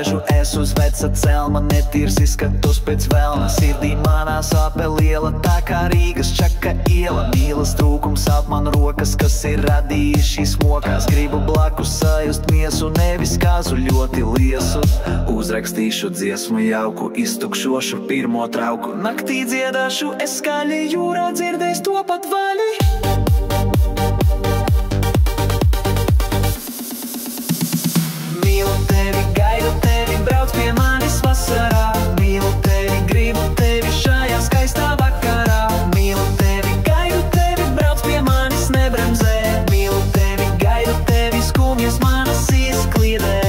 Griežu es uz veca celma, netīrs izskatos pēc velna. Sirdī manā sāpe liela, tā kā Rīgas Čaka iela. Mīlas trūkums ap man rokas, kas ir radījis šīs mokās. Gribu blakus sajust miesu, nevis kāzu ļoti liesu. Uzrakstīšu dziesmu jauku, iztukšošu pirmo trauku. Naktī dziedāšu es skaļi, jūrā dzirdēs to pat vaļi. Mīlu tevi, gaidu tevi, brauc pie manis vasarā. Mīlu tevi, gribu tevi šajā skaistā vakarā. Mīlu tevi, gaidu tevi, brauc pie manis nebremzē. Mīlu tevi, gaidu tevi, skumjas manas izkliedē.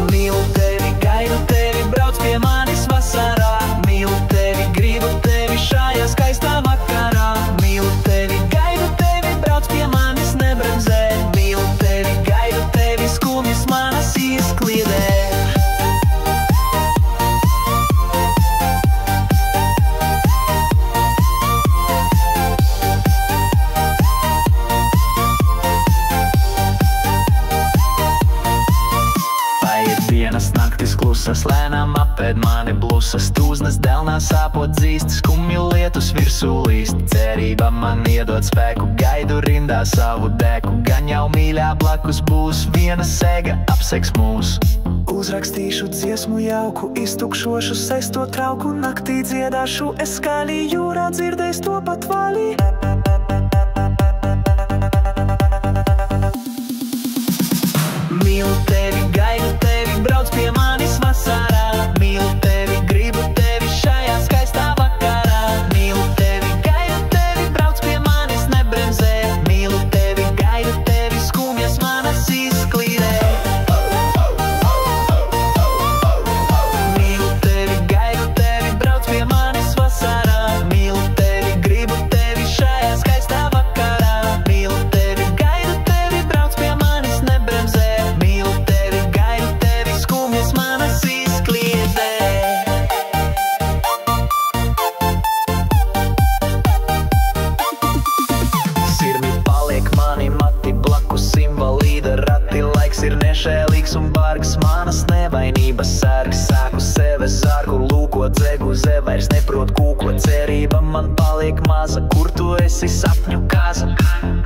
Mīlu tevi, gaidu tevi, brauc pie manis vasarā. Mīlu tevi, gribu tevi šajā skaistā vakarā. Mīlu tevi, gaidu tevi, brauc pie manis nebremzē. Skumjas manas izkliedē. Paiet dienas, naktis klusas, lēnām apēd mani blusas. Tūznes delnā sāpot dzīst, skumju lietus virsū līst. Cerība man iedod spēku, gaidu rindā savu deku. Gan jau mīļā blakus būs viena sega, apsegs mūs. Uzrakstīšu dziesmu jauku, iztukšošu sesto trauku. Naktī dziedāšu es skaļi, jūrā dzirdēs to pat vaļi. Mīlu tevi, gaidu tevi, brauc pie manis vasarā. Mīlu tevi, gribu tevi šajā skaistā vakarā. Mīlu tevi, gaidu tevi, brauc pie manis nebremzē. Mīlu tevi, gaidu tevi, skumjas manas izklīdē. Mīlu tevi, gaidu tevi, brauc pie manis vasarā. Mīlu tevi, gribu tevi šajā skaistā vakarā. Mīlu tevi, gaidu tevi, brauc pie manis nebremzē. Mīlu tevi, gaidu tevi, skumjas manas izkliedē. Sirmi paliek mani mati, blakus invalīda rati. Laiks ir nešēlīgs un bargs, manas nevainības sargs. Sāku sevi sargu, lūkot zeguzē, vairs neprot kūkot. Cerība man paliek maza, kur tu esi sapņu kāza.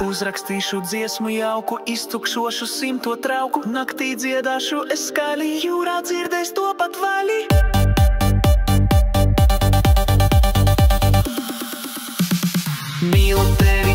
Uzrakstīšu dziesmu jauku, iztukšošu simto trauku. Naktī dziedāšu es skaļi, jūrā dzirdēs to pat vaļi. Mīlu tevi,